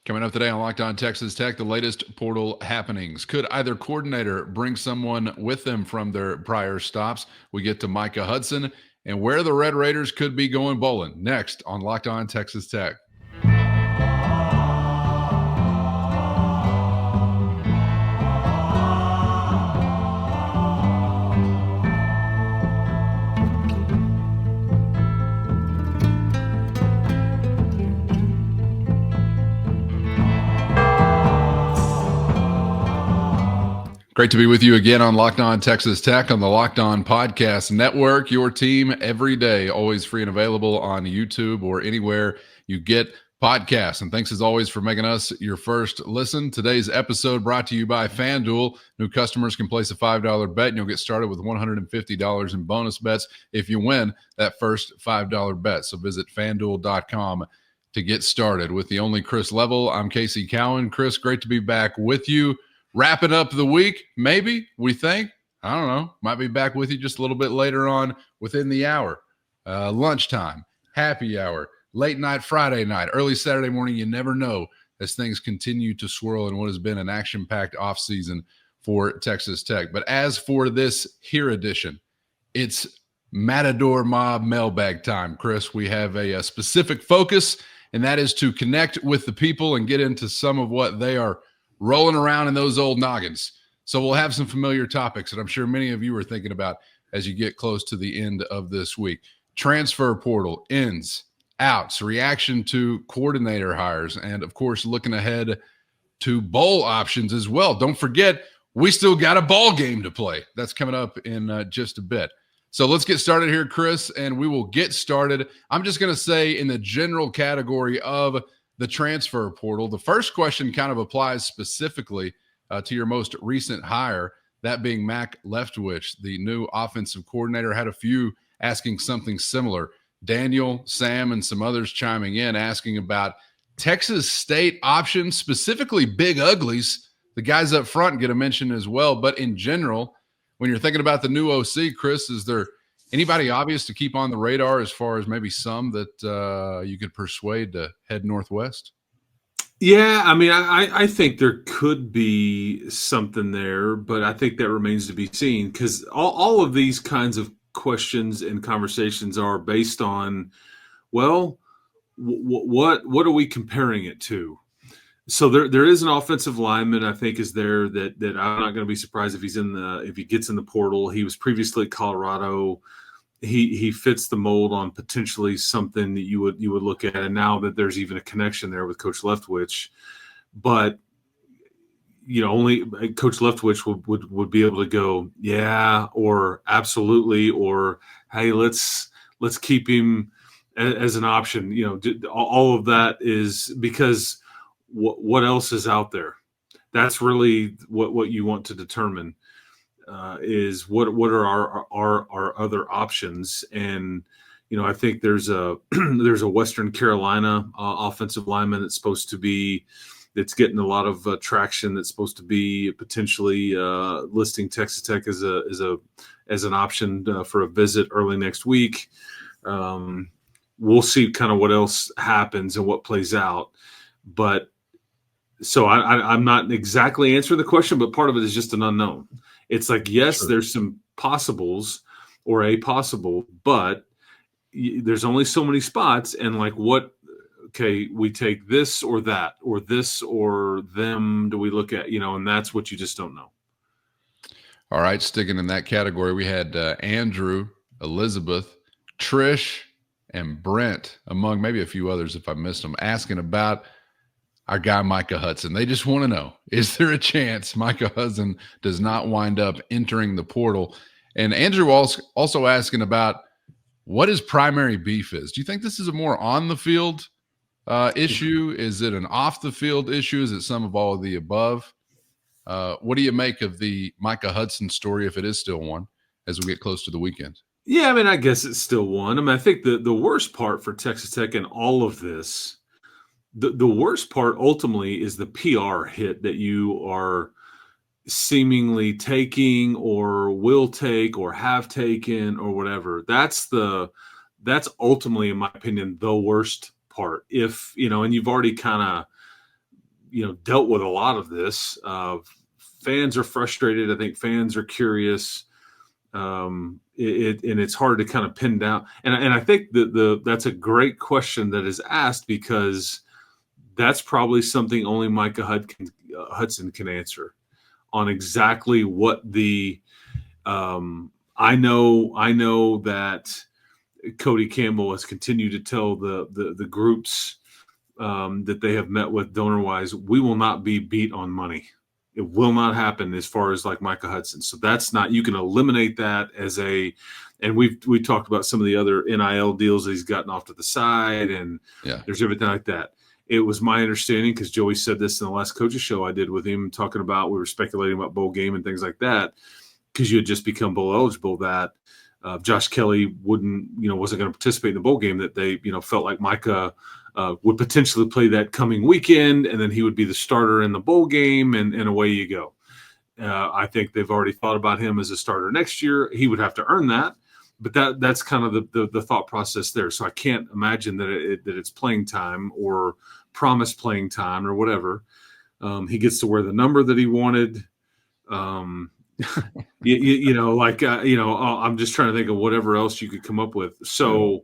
Coming up today on Locked On Texas Tech, the latest portal happenings. Could either coordinator bring someone with them from their prior stops? We get to Micah Hudson and where the Red Raiders could be going bowling next on Locked On Texas Tech. Great to be with you again on Locked On Texas Tech on the Locked On Podcast Network. Your team every day, always free and available on YouTube or anywhere you get podcasts. And thanks as always for making us your first listen. Today's episode brought to you by FanDuel. New customers can place a $5 bet and you'll get started with $150 in bonus bets if you win that first $5 bet. So visit FanDuel.com to get started. With the only Chris Level, I'm Casey Cowan. Chris, great to be back with you. Wrapping up the week, maybe, we think. I don't know. Might be back with you just a little bit later on within the hour. Lunchtime, happy hour, late night Friday night, early Saturday morning. You never know as things continue to swirl in what has been an action-packed offseason for Texas Tech. But as for this here edition, it's Matador Mob Mailbag time, Chris. We have a specific focus, and that is to connect with the people and get into some of what they are rolling around in those old noggins. So we'll have some familiar topics that I'm sure many of you are thinking about as you get close to the end of this week. Transfer portal, ins, outs, reaction to coordinator hires, and of course, looking ahead to bowl options as well. Don't forget, we still got a ball game to play. That's coming up in just a bit. So let's get started here, Chris, and we will get started. I'm just going to say in the general category of the transfer portal, the first question kind of applies specifically to your most recent hire, that being Mac Leftwich, the new offensive coordinator. Had a few asking something similar. Daniel, Sam, and some others chiming in asking about Texas State options, specifically big uglies. The guys up front get a mention as well. But in general, when you're thinking about the new OC, Chris, is there anybody obvious to keep on the radar as far as maybe some that you could persuade to head northwest? Yeah, I mean, I think there could be something there, but I think that remains to be seen because all of these kinds of questions and conversations are based on, well, what are we comparing it to? So there is an offensive lineman I think is there that I'm not going to be surprised if if he gets in the portal. He was previously at Colorado. He fits the mold on potentially something that you would look at, and now that there's even a connection there with Coach Leftwich, but only Coach Leftwich would be able to go yeah or absolutely or hey let's keep him as an option. All of that is because what else is out there? That's really what you want to determine. Is what are our other options? And I think there's a Western Carolina offensive lineman that's getting a lot of traction. That's supposed to be potentially listing Texas Tech as an option for a visit early next week. We'll see kind of what else happens and what plays out, but so I'm not exactly answering the question, but part of it is just an unknown. It's like, yes, sure, there's some possibles or a possible, but there's only so many spots. And like we take this or that or this or them. Do we look at, and that's what you just don't know. All right. Sticking in that category, we had Andrew, Elizabeth, Trish, and Brent, among maybe a few others if I missed them, asking about our guy Micah Hudson. They just want to know, is there a chance Micah Hudson does not wind up entering the portal? And Andrew also asking about what his primary beef is. Do you think this is a more on-the-field issue? Is it an off-the-field issue? Is it some of all of the above? What do you make of the Micah Hudson story, if it is still one, as we get close to the weekend? Yeah, I mean, I guess it's still one. I mean, I think the worst part for Texas Tech in all of this, the worst part ultimately is the PR hit that you are seemingly taking or will take or have taken or whatever. That's ultimately, in my opinion, the worst part. If, and you've already kind of dealt with a lot of this. Fans are frustrated. I think fans are curious. And it's hard to kind of pin down. And I think that that's a great question that is asked, because that's probably something only Micah Hudson can answer on exactly what the. I know that Cody Campbell has continued to tell the groups that they have met with donor-wise, we will not be beat on money. It will not happen as far as like Micah Hudson. So that's not, you can eliminate that as a, and we talked about some of the other NIL deals that he's gotten off to the side, and there's everything like that. It was my understanding, because Joey said this in the last coaches show I did with him, talking about, we were speculating about bowl game and things like that, because you had just become bowl eligible, that Josh Kelly wasn't going to participate in the bowl game, that they, felt like Micah would potentially play that coming weekend, and then he would be the starter in the bowl game, and away you go. I think they've already thought about him as a starter next year. He would have to earn that, but that's kind of the thought process there. So I can't imagine that it's playing time or promised playing time or whatever. He gets to wear the number that he wanted. I'm just trying to think of whatever else you could come up with. So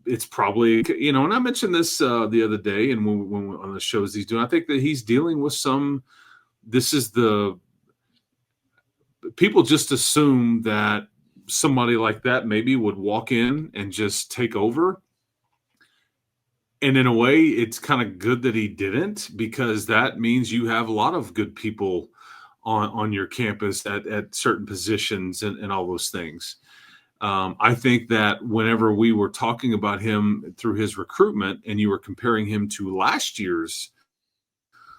it's probably, and I mentioned this the other day, and when on the shows he's doing, I think that he's dealing with people just assume that somebody like that maybe would walk in and just take over. And in a way, it's kind of good that he didn't, because that means you have a lot of good people on your campus at certain positions and all those things. I think that whenever we were talking about him through his recruitment, and you were comparing him to last year's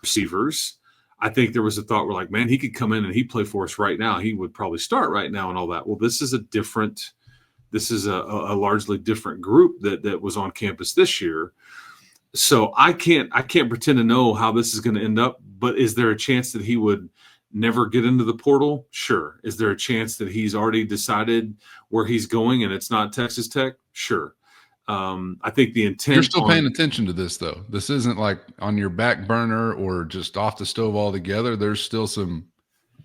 receivers, I think there was a thought, we're like, man, he could come in and he'd play for us right now. He would probably start right now and all that. Well, this is a largely different group that was on campus this year. So I can't pretend to know how this is going to end up, but is there a chance that he would never get into the portal? Sure. Is there a chance that he's already decided where he's going and it's not Texas Tech? Sure. I think the intent. You're still paying attention to this, though. This isn't like on your back burner or just off the stove altogether. There's still some.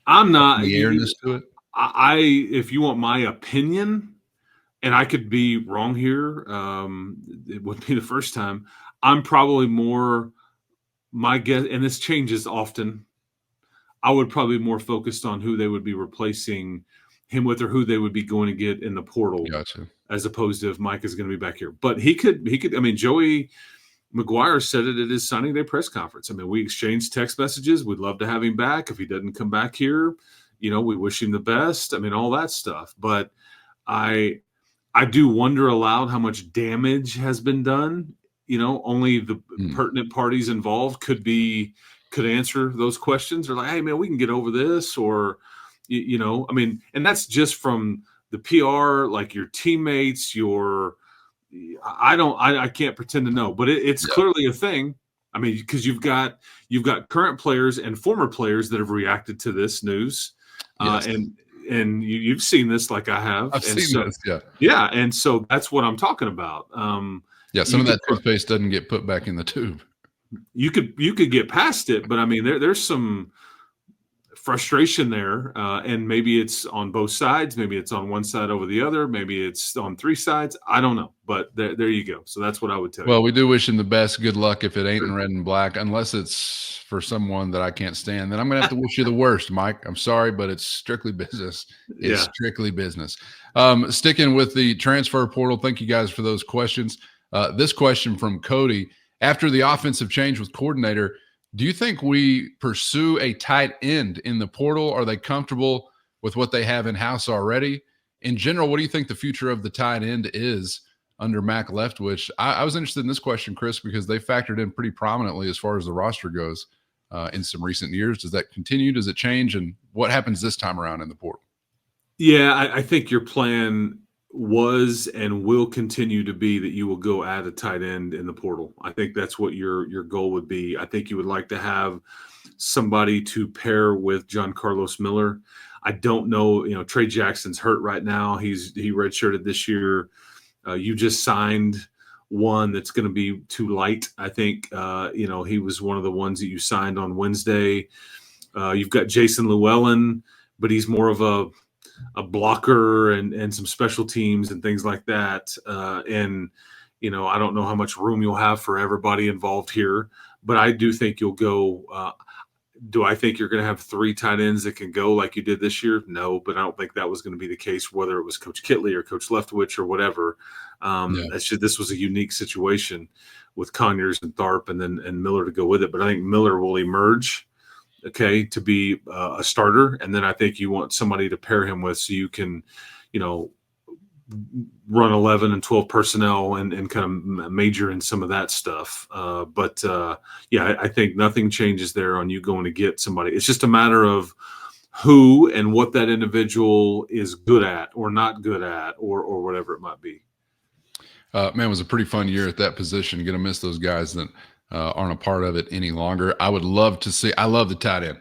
I'm not airness to it. If you want my opinion, and I could be wrong here, it wouldn't be the first time. I'm probably more, my guess, and this changes often, I would probably be more focused on who they would be replacing him with, or who they would be going to get in the portal. Gotcha. As opposed to if Mike is going to be back here. But he could, I mean, Joey McGuire said it at his signing day press conference. I mean, we exchanged text messages. We'd love to have him back. If he doesn't come back here, we wish him the best. I mean, all that stuff. But I do wonder aloud how much damage has been done. Only the pertinent parties involved could answer those questions. Or like, hey man, we can get over this, or I mean, and that's just from the PR, like your teammates, I can't pretend to know, but it's clearly a thing. I mean, because you've got current players and former players that have reacted to this news, and you've seen this like I have. I've seen this, yeah, and so that's what I'm talking about. Some of that toothpaste doesn't get put back in the tube. You could get past it, but I mean, there's some frustration there, and maybe it's on both sides, maybe it's on one side over the other, maybe it's on three sides. I don't know, but there you go. So that's what I would tell you. Well, we do wish him the best. Good luck. If it ain't in red and black, unless it's for someone that I can't stand, then I'm gonna have to wish you the worst, Mike. I'm sorry, but it's strictly business. It's strictly business. Sticking with the transfer portal, thank you guys for those questions. This question from Cody: after the offensive change with coordinator, do you think we pursue a tight end in the portal? Are they comfortable with what they have in-house already? In general, what do you think the future of the tight end is under Mac Leftwich? I was interested in this question, Chris, because they factored in pretty prominently as far as the roster goes in some recent years. Does that continue? Does it change? And what happens this time around in the portal? Yeah, I think your plan was and will continue to be that you will go add a tight end in the portal. I think that's what your goal would be. I think you would like to have somebody to pair with John Carlos Miller. I don't know, Trey Jackson's hurt right now. He redshirted this year. You just signed one that's going to be too light. I think he was one of the ones that you signed on Wednesday. You've got Jason Llewellyn, but he's more of a blocker and some special teams and things like that. And I don't know how much room you'll have for everybody involved here, but I do think you'll go. Do I think you're going to have 3 tight ends that can go like you did this year? No, but I don't think that was going to be the case, whether it was Coach Kitley or Coach Leftwich or whatever. This was a unique situation with Conyers and Tharp and Miller to go with it. But I think Miller will emerge, to be a starter. And then I think you want somebody to pair him with so you can, run 11 and 12 personnel and kind of major in some of that stuff. I think nothing changes there on you going to get somebody. It's just a matter of who and what that individual is good at or not good at or whatever it might be. Man, it was a pretty fun year at that position. Going to miss those guys that aren't a part of it any longer. I would love to see – I love the tight end.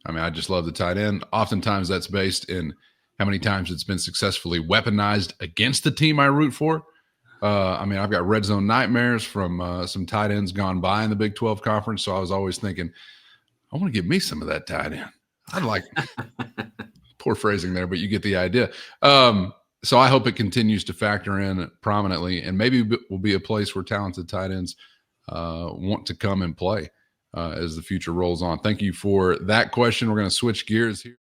I mean, I just love the tight end. Oftentimes that's based in – how many times it's been successfully weaponized against the team I root for. I've got red zone nightmares from some tight ends gone by in the Big 12 conference. So I was always thinking, I want to get me some of that tight end. I'd like poor phrasing there, but you get the idea. So I hope it continues to factor in prominently, and maybe will be a place where talented tight ends want to come and play as the future rolls on. Thank you for that question. We're going to switch gears here.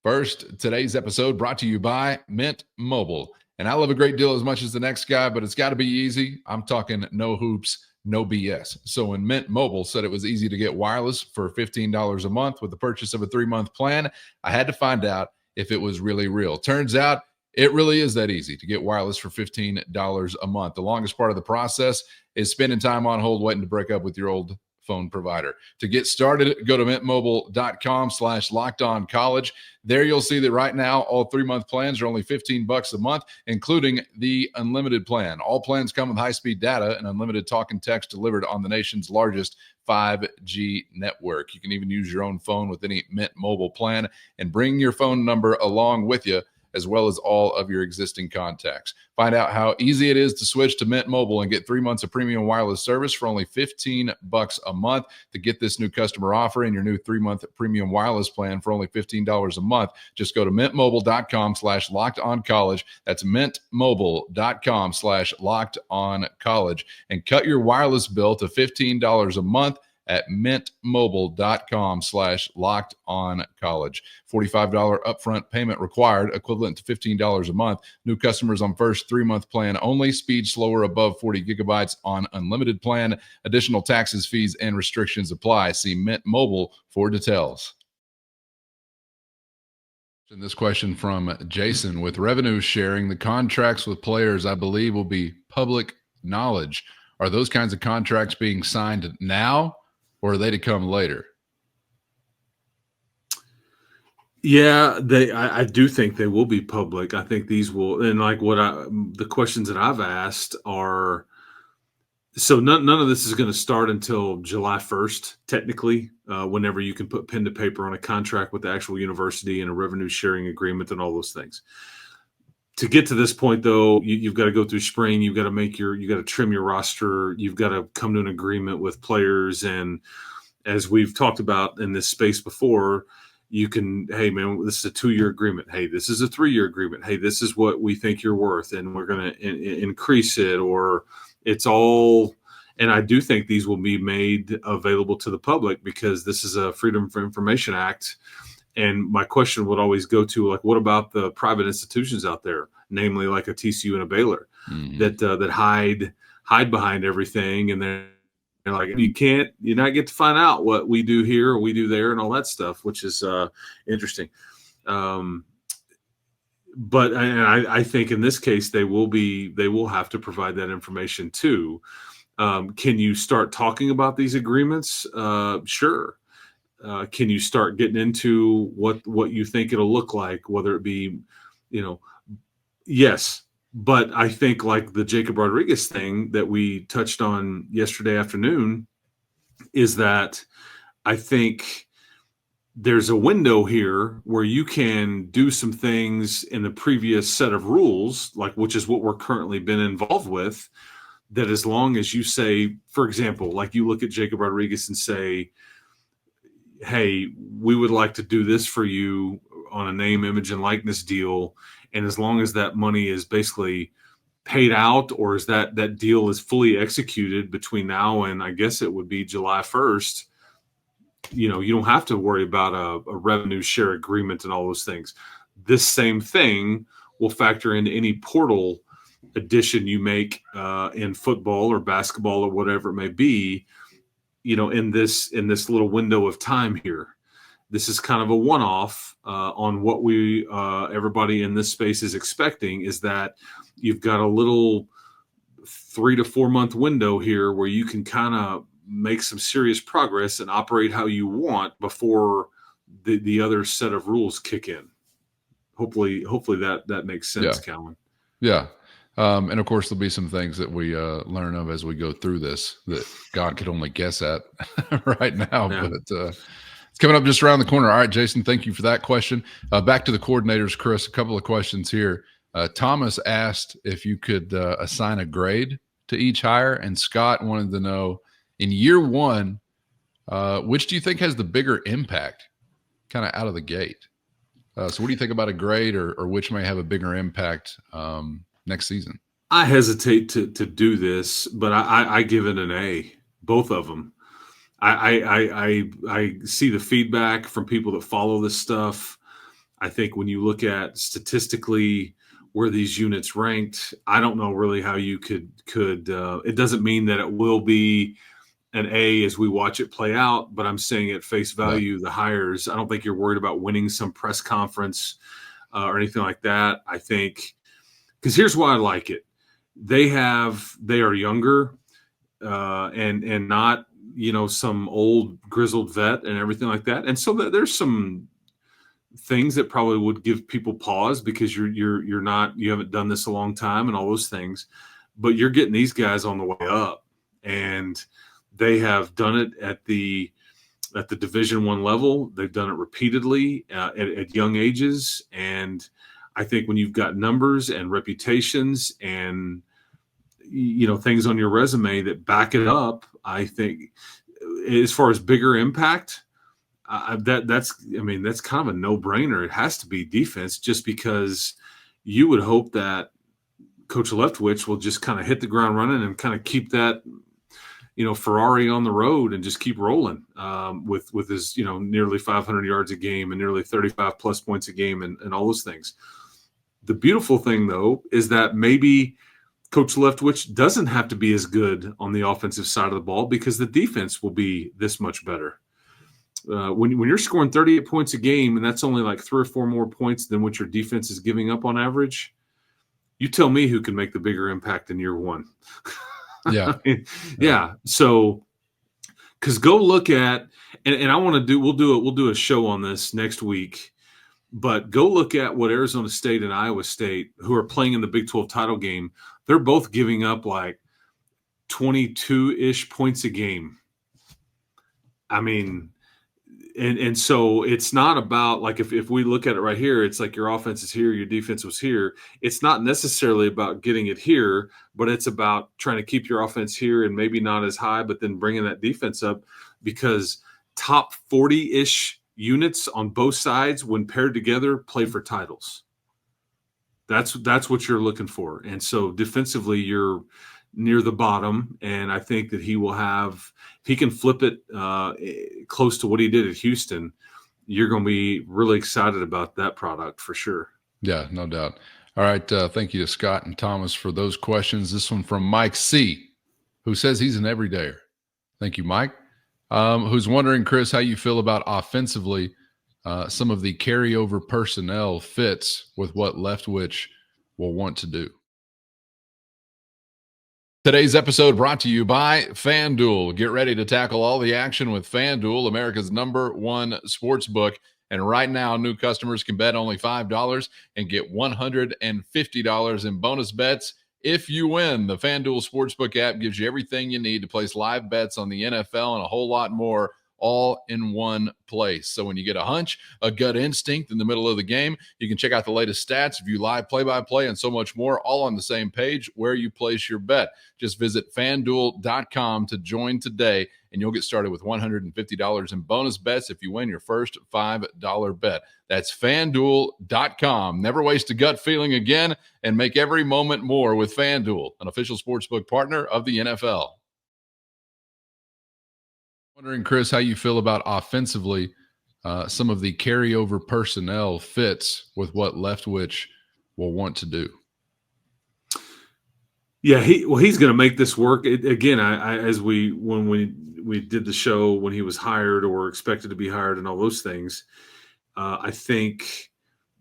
First, today's episode brought to you by Mint Mobile. And I love a great deal as much as the next guy, but it's got to be easy. I'm talking no hoops, no BS. So when Mint Mobile said it was easy to get wireless for $15 a month with the purchase of a 3-month plan, I had to find out if it was really real. Turns out it really is that easy to get wireless for $15 a month. The longest part of the process is spending time on hold waiting to break up with your old phone provider. To get started, go to mintmobile.com/lockedoncollege. There you'll see that right now all 3-month plans are only $15 a month, including the unlimited plan. All plans come with high-speed data and unlimited talk and text delivered on the nation's largest 5G network. You can even use your own phone with any Mint Mobile plan and bring your phone number along with you, as well as all of your existing contacts. Find out how easy it is to switch to Mint Mobile and get 3 months of premium wireless service for only $15 a month. To get this new customer offer and your new 3-month premium wireless plan for only $15 a month, just go to mintmobile.com/lockedoncollege. That's mintmobile.com/lockedoncollege and cut your wireless bill to $15 a month at mintmobile.com/lockedoncollege. $45 upfront payment required, equivalent to $15 a month. New customers on first 3-month plan only. Speed slower above 40 gigabytes on unlimited plan. Additional taxes, fees, and restrictions apply. See Mint Mobile for details. And this question from Jason: with revenue sharing, the contracts with players, I believe, will be public knowledge. Are those kinds of contracts being signed now, or are they to come later? Yeah, I do think they will be public. I think these will, and like the questions that I've asked are, so none of this is going to start until July 1st, technically, whenever you can put pen to paper on a contract with the actual university and a revenue sharing agreement and all those things. To get to this point, though, you've got to go through spring. You've got to trim your roster. You've got to come to an agreement with players. And as we've talked about in this space before, you can, hey, man, this is a 2-year agreement. Hey, this is a 3-year agreement. Hey, this is what we think you're worth, and we're going to increase it, or it's all. And I do think these will be made available to the public because this is a Freedom of Information Act. And my question would always go to, like, what about the private institutions out there, namely like a TCU and a Baylor, that hide behind everything, and they're like, you not get to find out what we do here or we do there and all that stuff, which is interesting. But I think in this case they will have to provide that information too. Can you start talking about these agreements? Sure. Can you start getting into what you think it'll look like, whether it be, yes. But I think like the Jacob Rodriguez thing that we touched on yesterday afternoon is that I think there's a window here where you can do some things in the previous set of rules, like which is what we're currently been involved with, that as long as you say, for example, like you look at Jacob Rodriguez and say, hey, we would like to do this for you on a name, image, and likeness deal. And as long as that money is basically paid out, or is that deal is fully executed between now and I guess it would be July 1st, you don't have to worry about a revenue share agreement and all those things. This same thing will factor into any portal addition you make in football or basketball or whatever it may be, in this little window of time here. This is kind of a one-off on what we everybody in this space is expecting, is that you've got a little 3 to 4 month window here where you can kind of make some serious progress and operate how you want before the other set of rules kick in. Hopefully that makes sense, Calvin. Yeah. And of course, there'll be some things that we learn of as we go through this that God could only guess at right now. Yeah. But it's coming up just around the corner. All right, Jason, thank you for that question. Back to the coordinators, Chris, a couple of questions here. Thomas asked if you could assign a grade to each hire, and Scott wanted to know, in year one, which do you think has the bigger impact kind of out of the gate? So what do you think about a grade, or which may have a bigger impact next season? I hesitate to do this, but I give it an A, both of them. I see the feedback from people that follow this stuff. I think when you look at statistically where these units ranked, I don't know really how you could it doesn't mean that it will be an A as we watch it play out, but I'm saying at face value, the hires, I don't think you're worried about winning some press conference or anything like that. I think, because here's why I like it. They are younger and not, some old grizzled vet and everything like that. And so there's some things that probably would give people pause because you haven't done this a long time and all those things, but you're getting these guys on the way up, and they have done it at the Division I level. They've done it repeatedly at young ages. And I think when you've got numbers and reputations and, things on your resume that back it up, I think as far as bigger impact, that's kind of a no-brainer. It has to be defense, just because you would hope that Coach Leftwich will just kind of hit the ground running and kind of keep that, Ferrari on the road and just keep rolling with his, nearly 500 yards a game and nearly 35 plus points a game and all those things. The beautiful thing, though, is that maybe Coach Leftwich doesn't have to be as good on the offensive side of the ball because the defense will be this much better. When you're scoring 38 points a game, and that's only like 3 or 4 more points than what your defense is giving up on average, you tell me who can make the bigger impact in year one. Yeah. Yeah. So, because go look at, and I want to do, we'll do a show on this next week, but go look at what Arizona State and Iowa State, who are playing in the Big 12 title game, they're both giving up like 22-ish points a game. I mean, and so it's not about, like, if we look at it right here, it's like your offense is here, your defense was here. It's not necessarily about getting it here, but it's about trying to keep your offense here and maybe not as high, but then bringing that defense up, because top 40-ish units on both sides, when paired together, play for titles. That's what you're looking for. And so defensively, you're near the bottom, and I think that he will have, if he can flip it close to what he did at Houston, you're going to be really excited about that product for sure. Yeah, no doubt. All right, thank you to Scott and Thomas for those questions. This one from Mike C., who says he's an everydayer. Thank you, Mike. Who's wondering, Chris, how you feel about offensively some of the carryover personnel fits with what Leftwich will want to do. Today's episode brought to you by FanDuel. Get ready to tackle all the action with FanDuel, America's #1 sports book. And right now, new customers can bet only $5 and get $150 in bonus bets if you win. The FanDuel Sportsbook app gives you everything you need to place live bets on the NFL and a whole lot more, all in one place. So when you get a hunch, a gut instinct in the middle of the game, you can check out the latest stats, view live play-by-play, and so much more, all on the same page where you place your bet. Just visit FanDuel.com to join today, and you'll get started with $150 in bonus bets if you win your first $5 bet. That's FanDuel.com. Never waste a gut feeling again, and make every moment more with FanDuel, an official sportsbook partner of the NFL. Wondering, Chris, how you feel about offensively some of the carryover personnel fits with what Leftwich will want to do. Yeah, he's going to make this work. Again, when we did the show when he was hired or expected to be hired and all those things, I think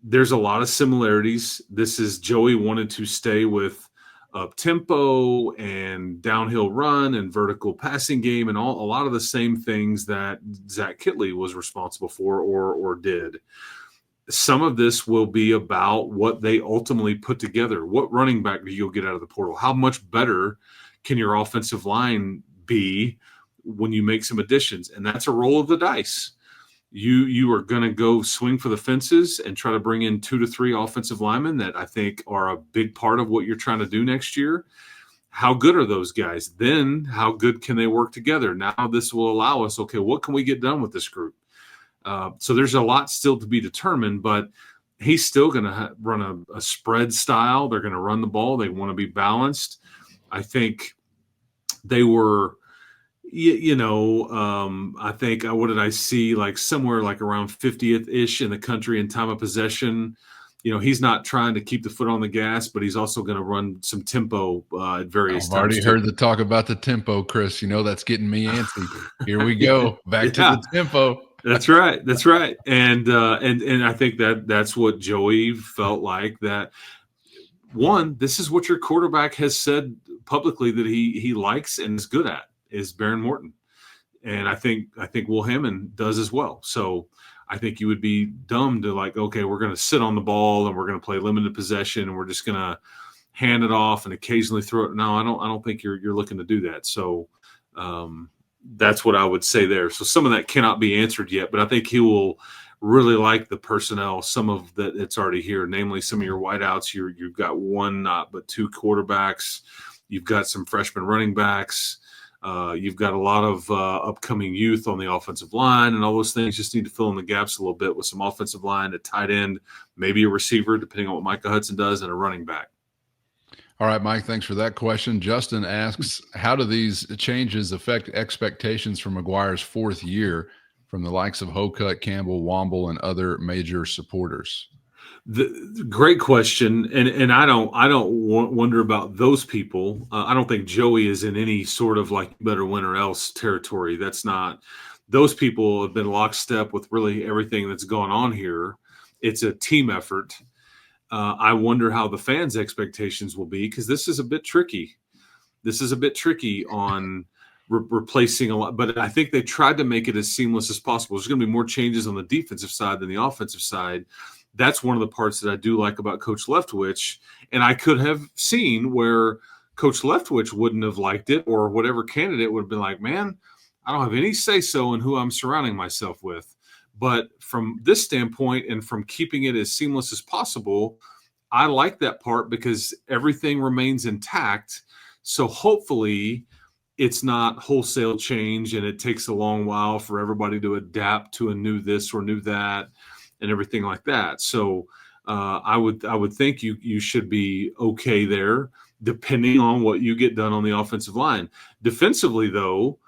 there's a lot of similarities. This is Joey wanted to stay with up tempo and downhill run and vertical passing game and a lot of the same things that Zach Kitley was responsible for or did. Some of this will be about what they ultimately put together. What running back do you get out of the portal? How much better can your offensive line be when you make some additions? And that's a roll of the dice. You are going to go swing for the fences and try to bring in 2 to 3 offensive linemen that I think are a big part of what you're trying to do next year. How good are those guys? Then how good can they work together? Now this will allow us, okay, what can we get done with this group? So there's a lot still to be determined, but he's still going to run a spread style. They're going to run the ball. They want to be balanced. I think they were – I think what did I see? Like somewhere like around 50th-ish in the country in time of possession. He's not trying to keep the foot on the gas, but he's also going to run some tempo at various times. I've already heard the talk about the tempo, Chris. That's getting me antsy. Here we go. Back to the tempo. That's right. That's right. And I think that's what Joey felt like, that one, this is what your quarterback has said publicly that he likes and is good at, is Baron Morton. And I think Will Hammond does as well. So I think you would be dumb to like, okay, we're going to sit on the ball and we're going to play limited possession and we're just going to hand it off and occasionally throw it. No, I don't think you're looking to do that. So that's what I would say there. So some of that cannot be answered yet, but I think he will really like the personnel, some of that it's already here, namely some of your wideouts. You've got one, not but 2 quarterbacks. You've got some freshman running backs. You've got a lot of upcoming youth on the offensive line, and all those things just need to fill in the gaps a little bit with some offensive line, a tight end, maybe a receiver, depending on what Micah Hudson does, and a running back. All right, Mike, thanks for that question. Justin asks, how do these changes affect expectations for McGuire's 4th year from the likes of Hokut, Campbell, Womble, and other major supporters? Great question, and I don't wonder about those people. I don't think Joey is in any sort of like better win or else territory. That's not. Those people have been lockstep with really everything that's gone on here. It's a team effort. I wonder how the fans' expectations will be, because this is a bit tricky. This is a bit tricky on replacing a lot, but I think they tried to make it as seamless as possible. There's going to be more changes on the defensive side than the offensive side. That's one of the parts that I do like about Coach Leftwich. And I could have seen where Coach Leftwich wouldn't have liked it, or whatever candidate would have been like, man, I don't have any say-so in who I'm surrounding myself with. But from this standpoint and from keeping it as seamless as possible, I like that part because everything remains intact. So hopefully it's not wholesale change and it takes a long while for everybody to adapt to a new this or new that and everything like that. So I would think you should be okay there, depending on what you get done on the offensive line. Defensively, though,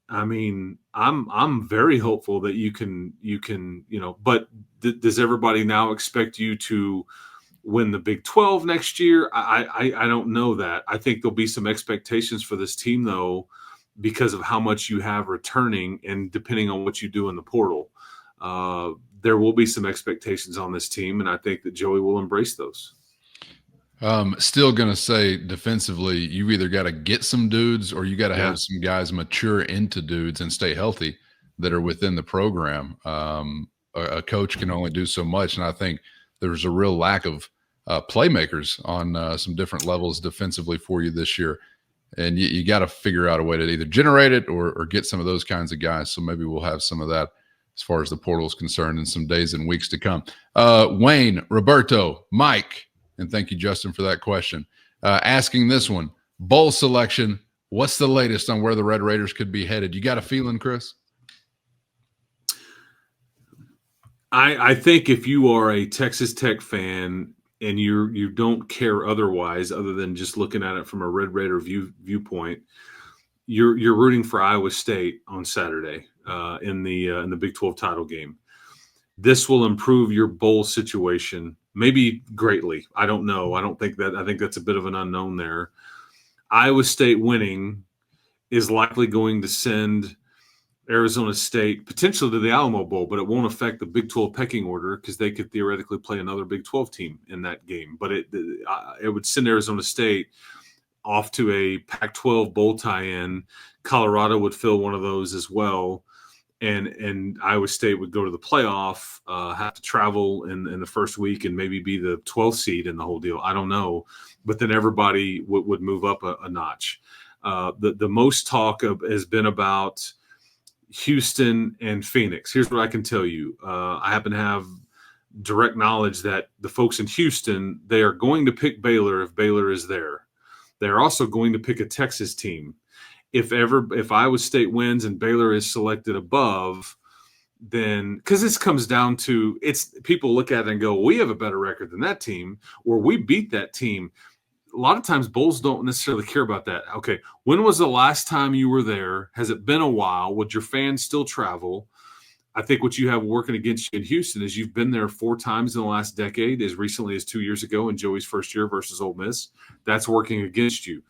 I mean, I'm very hopeful that you can but does everybody now expect you to win the Big 12 next year? I don't know that. I think there'll be some expectations for this team, though, because of how much you have returning and depending on what you do in the portal. There will be some expectations on this team, and I think that Joey will embrace those. Still going to say defensively, you either got to get some dudes or you got to have some guys mature into dudes and stay healthy that are within the program. A coach can only do so much, and I think there's a real lack of playmakers on some different levels defensively for you this year. And you got to figure out a way to either generate it or get some of those kinds of guys. So maybe we'll have some of that as far as the portal is concerned in some days and weeks to come. Wayne, Roberto, Mike, and thank you, Justin, for that question. Asking this one, bowl selection, what's the latest on where the Red Raiders could be headed? You got a feeling, Chris? I think if you are a Texas Tech fan and you don't care otherwise, other than just looking at it from a Red Raider viewpoint, you're rooting for Iowa State on Saturday in the Big 12 title game. This will improve your bowl situation, maybe greatly. I don't know. I think that's a bit of an unknown there. Iowa State winning is likely going to send Arizona State potentially to the Alamo Bowl, but it won't affect the Big 12 pecking order because they could theoretically play another Big 12 team in that game. But it would send Arizona State off to a Pac-12 bowl tie-in. Colorado would fill one of those as well, and Iowa State would go to the playoff, have to travel in the first week and maybe be the 12th seed in the whole deal. I don't know, but then everybody would move up a notch. The most talk has been about Houston and Phoenix. Here's what I can tell you. I happen to have direct knowledge that the folks in Houston, they are going to pick Baylor if Baylor is there. They're also going to pick a Texas team. If Iowa State wins and Baylor is selected above, then because this comes down to people look at it and go, we have a better record than that team, or we beat that team. A lot of times bowls don't necessarily care about that. Okay, when was the last time you were there? Has it been a while? Would your fans still travel? I think what you have working against you in Houston is you've been there 4 times in the last decade, as recently as 2 years ago in Joey's first year versus Ole Miss. That's working against you.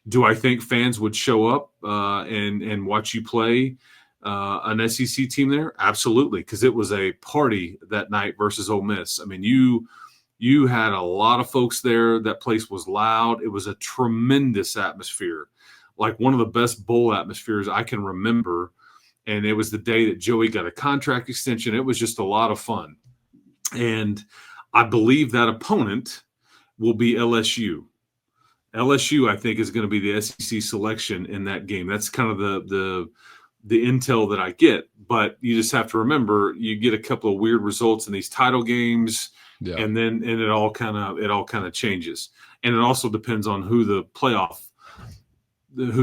Do I think fans would show up and watch you play an SEC team there? Absolutely, because it was a party that night versus Ole Miss. I mean, you had a lot of folks there. That place was loud. It was a tremendous atmosphere, like one of the best bowl atmospheres I can remember. And it was the day that Joey got a contract extension. It was just a lot of fun. And I believe that opponent will be LSU. LSU, I think, is going to be the SEC selection in that game. That's kind of the intel that I get. But you just have to remember, you get a couple of weird results in these title games. Yeah. And it all kind of changes, and it also depends on who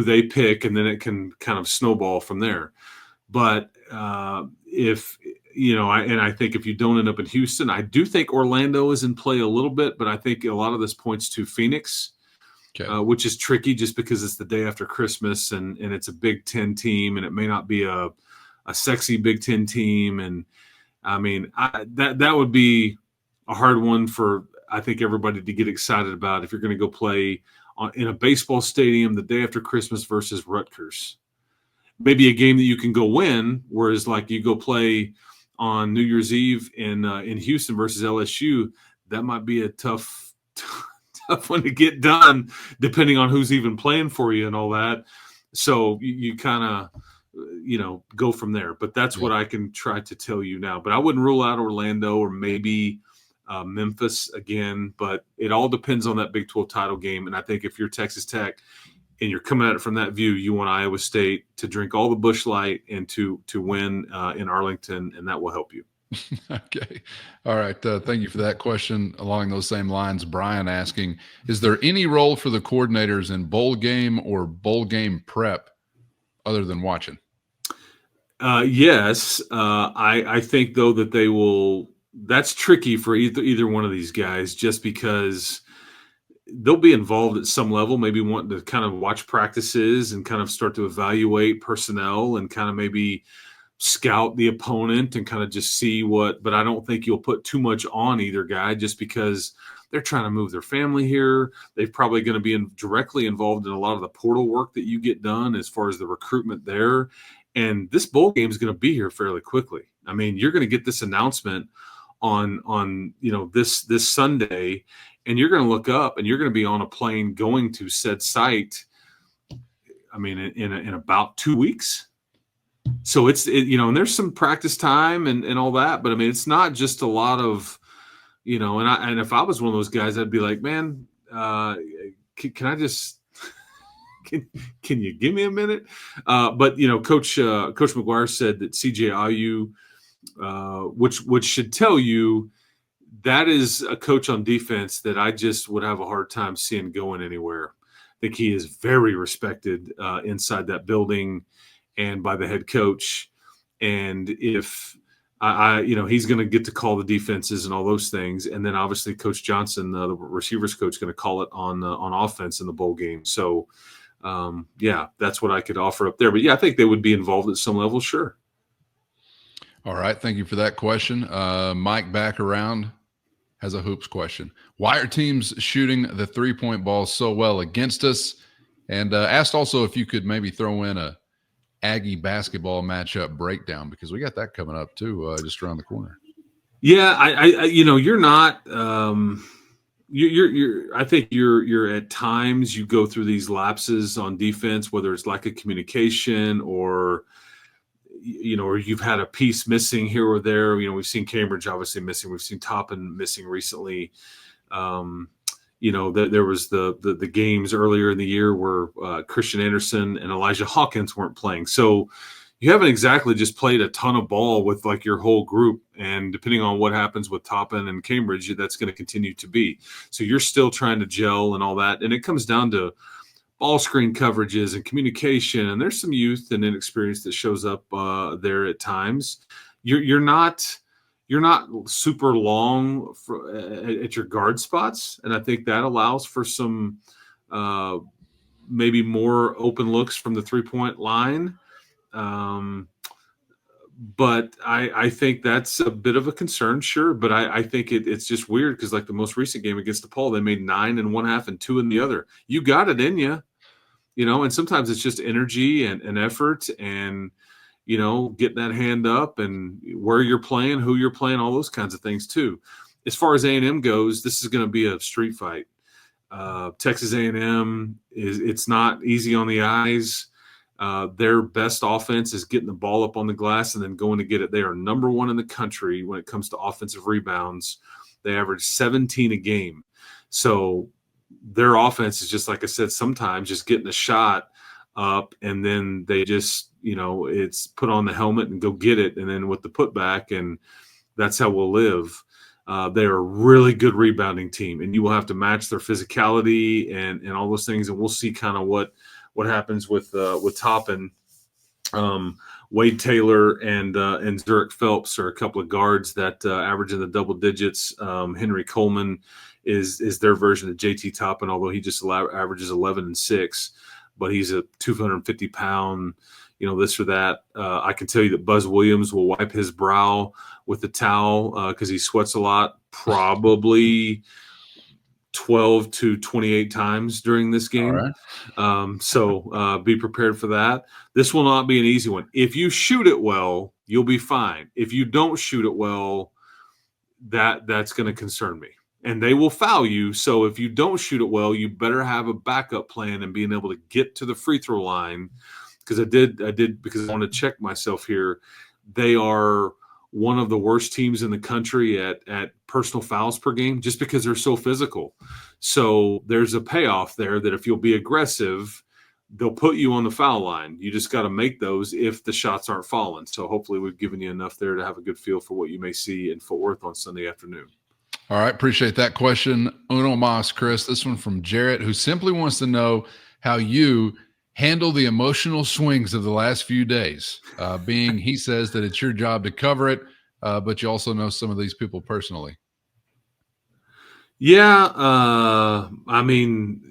they pick, and then it can kind of snowball from there. But if I think if you don't end up in Houston, I do think Orlando is in play a little bit, but I think a lot of this points to Phoenix, which is tricky just because it's the day after Christmas and it's a Big Ten team, and it may not be a sexy Big Ten team, and I mean that would be a hard one for, I think, everybody to get excited about if you're going to go play in a baseball stadium the day after Christmas versus Rutgers. Maybe a game that you can go win, whereas like you go play on New Year's Eve in Houston versus LSU, that might be a tough one to get done, depending on who's even playing for you and all that. So you kind of go from there. But that's what I can try to tell you now. But I wouldn't rule out Orlando or maybe Memphis again, but it all depends on that Big 12 title game. And I think if you're Texas Tech and you're coming at it from that view, you want Iowa State to drink all the Busch Light and to win in Arlington, and that will help you. Okay. All right. Thank you for that question. Along those same lines, Brian asking, is there any role for the coordinators in bowl game or bowl game prep other than watching? Yes. I think, though, that they will. That's tricky for either one of these guys, just because they'll be involved at some level, maybe wanting to kind of watch practices and kind of start to evaluate personnel and kind of maybe scout the opponent and kind of just see but I don't think you'll put too much on either guy, just because they're trying to move their family here. They're probably going to be directly involved in a lot of the portal work that you get done as far as the recruitment there. And this bowl game is going to be here fairly quickly. I mean, you're going to get this announcement on this Sunday, and you're going to look up and you're going to be on a plane going to said site, I mean, in about 2 weeks. So and there's some practice time and all that, but I mean, it's not just a lot of, and if I was one of those guys, I'd be like, man, can can you give me a minute? But Coach McGuire said that CJ Ayu, which should tell you that is a coach on defense that I just would have a hard time seeing going anywhere. I think he is very respected inside that building and by the head coach. And if he's going to get to call the defenses and all those things, and then obviously Coach Johnson, the receivers coach, going to call it on offense in the bowl game. So, that's what I could offer up there. But yeah, I think they would be involved at some level, sure. All right, thank you for that question. Mike back around has a hoops question. Why are teams shooting the 3-point ball so well against us? And asked also if you could maybe throw in a Aggie basketball matchup breakdown, because we got that coming up too, just around the corner. Yeah, I you're not. I think you're at times you go through these lapses on defense, whether it's lack of communication or or you've had a piece missing here or there. We've seen Cambridge obviously missing. We've seen Toppin missing recently. There was the games earlier in the year where Christian Anderson and Elijah Hawkins weren't playing. So you haven't exactly just played a ton of ball with like your whole group. And depending on what happens with Toppin and Cambridge, that's going to continue to be. So you're still trying to gel and all that. And it comes down to ball screen coverages and communication. And there's some youth and inexperience that shows up there at times. You're not super long at your guard spots. And I think that allows for some maybe more open looks from the 3-point line. But I think that's a bit of a concern, sure. But I think it's just weird because like the most recent game against DePaul, they made 9 in one half and 2 in the other. You got it in you, and sometimes it's just energy and effort and, getting that hand up and where you're playing, who you're playing, all those kinds of things too. As far as A&M goes, this is going to be a street fight. Texas A&M it's not easy on the eyes. Their best offense is getting the ball up on the glass and then going to get it. They are number 1 in the country when it comes to offensive rebounds. They average 17 a game. So their offense is just, like I said, sometimes just getting a shot up and then they just, it's put on the helmet and go get it. And then with the putback, and that's how we'll live. They're a really good rebounding team, and you will have to match their physicality and all those things. And we'll see kind of what happens with Toppin. Wade Taylor and Zurich Phelps are a couple of guards that average in the double digits. Henry Coleman is their version of JT Toppin, although he just averages 11 and 6, but he's a 250-pound, this or that. I can tell you that Buzz Williams will wipe his brow with the towel because he sweats a lot, probably 12 to 28 times during this game. All right. So be prepared for that. This will not be an easy one. If you shoot it well, you'll be fine. If you don't shoot it well, that's going to concern me. And they will foul you. So if you don't shoot it well, you better have a backup plan and being able to get to the free throw line. Because I did because I want to check myself here. They are one of the worst teams in the country at personal fouls per game just because they're so physical. So there's a payoff there that if you'll be aggressive, they'll put you on the foul line. You just got to make those if the shots aren't falling. So hopefully we've given you enough there to have a good feel for what you may see in Fort Worth on Sunday afternoon. All right. Appreciate that question. Uno mas, Chris. This one from Jarrett, who simply wants to know how you handle the emotional swings of the last few days, being he says that it's your job to cover it, but you also know some of these people personally. Yeah. I mean,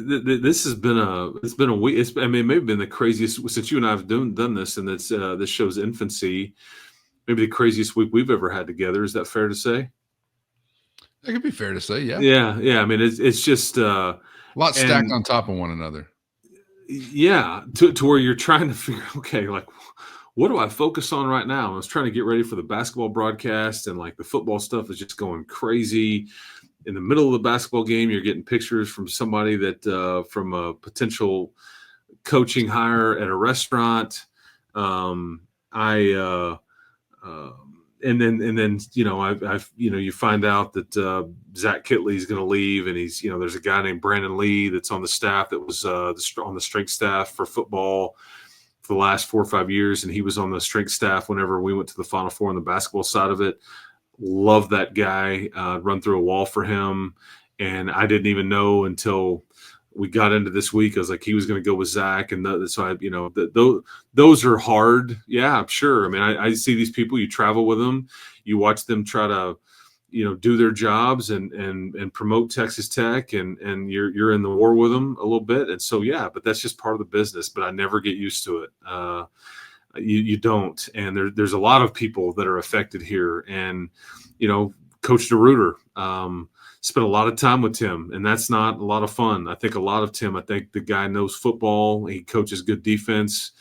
this has been a week. It may have been the craziest since you and I have done this, and this show's infancy, maybe the craziest week we've ever had together. Is that fair to say? That could be fair to say. Yeah. Yeah. I mean, it's just a lot stacked on top of one another. Yeah, to where you're trying to figure, okay, like, what do I focus on right now? I was trying to get ready for the basketball broadcast, and like the football stuff is just going crazy. In the middle of the basketball game, you're getting pictures from somebody that from a potential coaching hire at a restaurant. and then I've you find out that Zach Kitley is going to leave, and he's there's a guy named Brandon Lee that's on the staff that was on the strength staff for football for the last 4 or 5 years, and he was on the strength staff whenever we went to the Final Four on the basketball side of it. Love that guy. Run through a wall for him, and I didn't even know until we got into this week. I was like, he was going to go with Zach, and so those are hard. Yeah, I'm sure. I mean, I see these people. You travel with them, you watch them try to, do their jobs and promote Texas Tech, and you're in the war with them a little bit. And so, yeah, but that's just part of the business. But I never get used to it. You don't. And there's a lot of people that are affected here. And, Coach DeRuiter, spent a lot of time with Tim, and that's not a lot of fun. I think the guy knows football. He coaches good defense.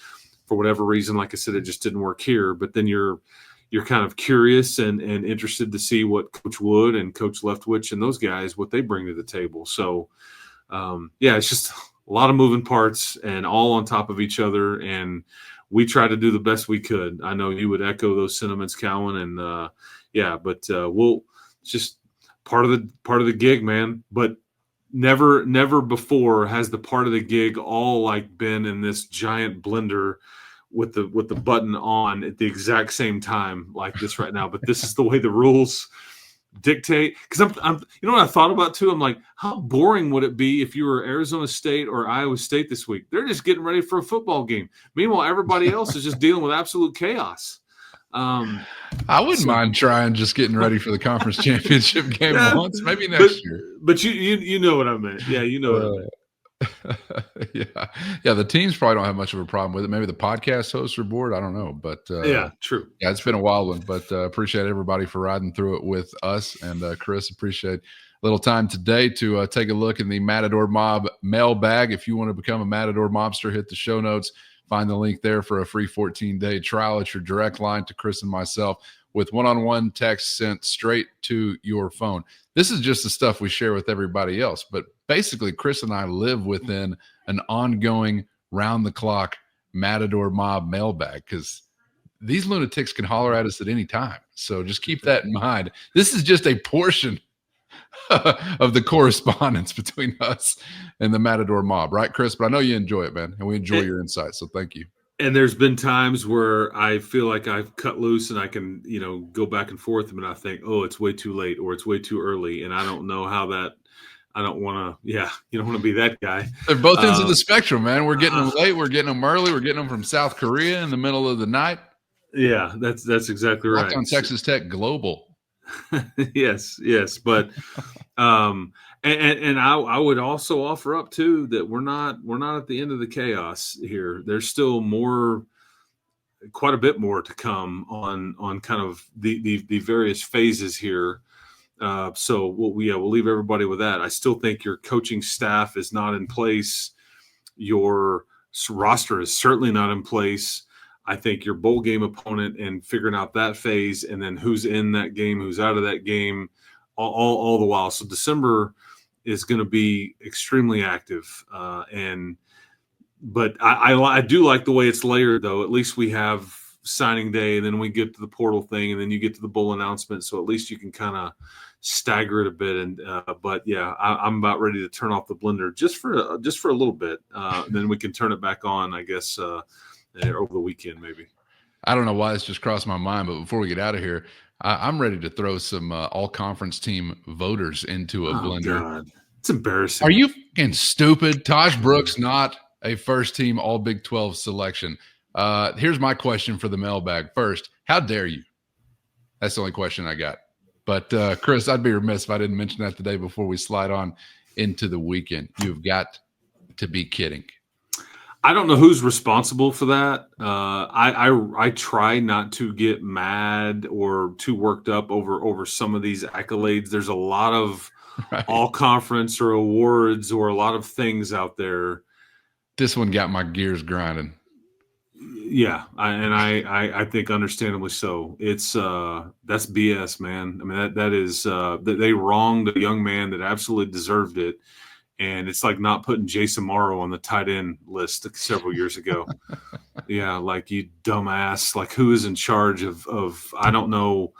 For whatever reason, like I said, it just didn't work here. But then you're kind of curious and interested to see what Coach Wood and Coach Leftwich and those guys, what they bring to the table. So, it's just a lot of moving parts and all on top of each other. And we try to do the best we could. I know you would echo those sentiments, Cowan, and we'll just part of the gig, man. But never before has the part of the gig all like been in this giant blender with the button on at the exact same time like this right now. But this is the way the rules dictate. Because I'm what I thought about too. I'm like, how boring would it be if you were Arizona State or Iowa State this week? They're just getting ready for a football game. Meanwhile, everybody else is just dealing with absolute chaos. I wouldn't mind trying just getting ready for the conference championship game once, maybe next year. But you know what I meant. Yeah, you know what I meant. Yeah. The teams probably don't have much of a problem with it. Maybe the podcast hosts are bored. I don't know, but true. Yeah, it's been a wild one, but appreciate everybody for riding through it with us. And Chris, appreciate a little time today to take a look in the Matador Mob mailbag. If you want to become a Matador Mobster, hit the show notes. Find the link there for a free 14-day trial. It's your direct line to Chris and myself with one-on-one text sent straight to your phone. This is just the stuff we share with everybody else, but basically Chris and I live within an ongoing round-the-clock Matador Mob mailbag because these lunatics can holler at us at any time. So just keep that in mind. This is just a portion of the correspondence between us and the Matador Mob, right, Chris? But I know you enjoy it, man, and we enjoy your insights, so thank you. And there's been times where I feel like I've cut loose and I can, go back and forth, and I think, oh, it's way too late or it's way too early, and I don't know how that. I don't want to. Yeah, you don't want to be that guy. They're both ends of the spectrum, man. We're getting them late. We're getting them early. We're getting them from South Korea in the middle of the night. Yeah, that's exactly right. On Texas Tech Global. yes, but and I would also offer up too that we're not at the end of the chaos here. There's still quite a bit more to come on kind of the various phases here. So we'll leave everybody with that. I still think your coaching staff is not in place. Your roster is certainly not in place. I think your bowl game opponent and figuring out that phase, and then who's in that game, who's out of that game, all the while. So December is going to be extremely active, but I do like the way it's layered, though. At least we have signing day, and then we get to the portal thing, and then you get to the bowl announcement. So at least you can kind of stagger it a bit. And but yeah, I'm about ready to turn off the blender just for a little bit. Then we can turn it back on, I guess. Over the weekend, maybe. I don't know why this just crossed my mind, but before we get out of here, I'm ready to throw some all-conference team voters into a blender. God. It's embarrassing. Are you fucking stupid? Taj Brooks not a first-team All-Big 12 selection. Here's my question for the mailbag. First, how dare you? That's the only question I got. But, Chris, I'd be remiss if I didn't mention that today before we slide on into the weekend. You've got to be kidding. I don't know who's responsible for that. I try not to get mad or too worked up over some of these accolades. There's a lot of all conference or awards or a lot of things out there. This one got my gears grinding. Yeah, I think understandably so. It's that's BS, man. I mean that is they wronged a young man that absolutely deserved it. And it's like not putting Jason Morrow on the tight end list several years ago. Yeah, like you dumbass. Like who is in charge of I don't know.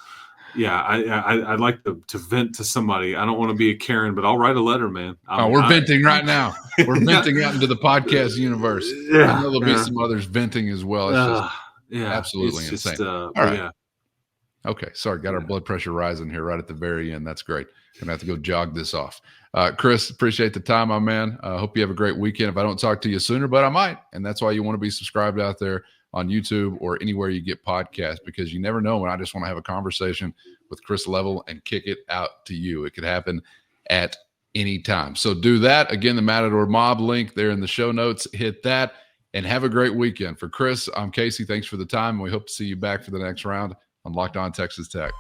Yeah, I'd like to vent to somebody. I don't want to be a Karen, but I'll write a letter, man. I mean, We're venting right now. We're venting out into the podcast universe. I know there'll be some others venting as well. It's just absolutely it's insane. just, All but right. yeah. Okay. Sorry. Got our blood pressure rising here right at the very end. That's great. Gonna have to go jog this off. Chris, appreciate the time, my man. Hope you have a great weekend. If I don't talk to you sooner, but I might. And that's why you want to be subscribed out there on YouTube or anywhere you get podcasts, because you never know when I just want to have a conversation with Chris Level and kick it out to you. It could happen at any time. So do that. Again, the Matador Mob link there in the show notes. Hit that and have a great weekend. For Chris, I'm Casey. Thanks for the time. And we hope to see you back for the next round on Locked On Texas Tech.